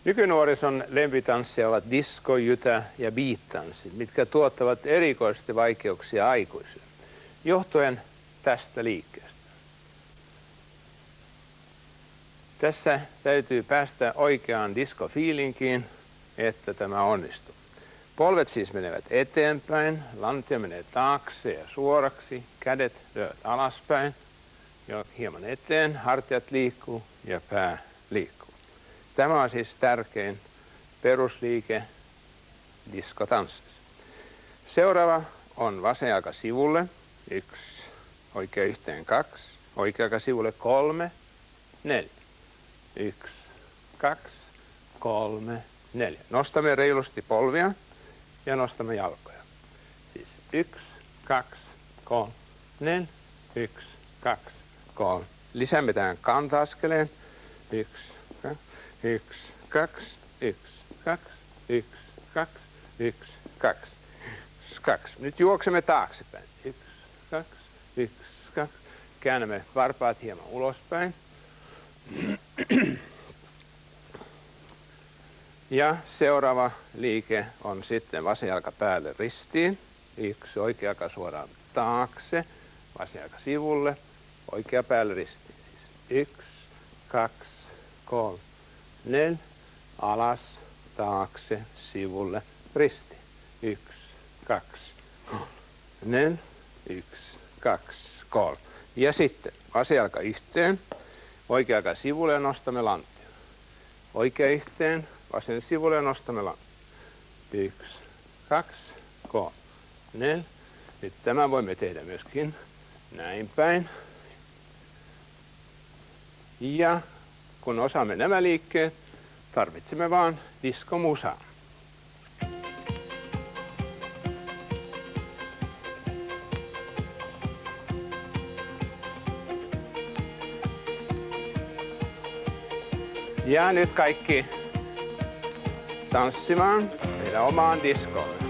Nykynuorison lempitansseja ovat disco, jytä ja beat-tanssit, mitkä tuottavat erikoisesti vaikeuksia aikuisille, johtuen tästä liikkeestä. Tässä täytyy päästä oikeaan disco-fiilinkiin, että tämä onnistuu. Polvet siis menevät eteenpäin, lantio menee taakse ja suoraksi, kädet lyövät alaspäin, ja hieman eteen, hartiat liikkuu ja pää liikkuu. Tämä on siis tärkein perusliike diskotanssissa. Seuraava on vasen jalka sivulle, 1, oikea yhteen 2, oikea jalka sivulle 3, 4. 1, 2, 3, 4. Nostamme reilusti polvia ja nostamme jalkoja. Siis 1, 2, 3, 4, 1, 2, 3. Lisäämme tähän kanta-askeleen. 1, 2, 1, 2, 1, 2, 1, 2, 1, 2, 2. Nyt juoksemme taaksepäin. 1, 2, 1, 2. Käännämme varpaat hieman ulospäin. Ja seuraava liike on sitten vasen jalka päälle ristiin. 1, oikea jalka suoraan taakse, vasen jalka sivulle, oikea päälle ristiin. Siis 1, 2, 3, 4, alas, taakse, sivulle, ristiin. 1, 2, 3, 4, 1, 2, 3. Ja sitten vasen jalka yhteen, oikea jalka sivulle ja nostamme lantion. Oikea yhteen, vasen sivulle ja nostamme lantion. 1, 2, 3, 4. Nyt tämä voimme tehdä myöskin näin päin. Ja kun osaamme nämä liikkeet, tarvitsemme vaan diskomusaa. Ja nyt kaikki tanssimaan meidän omaan diskoon.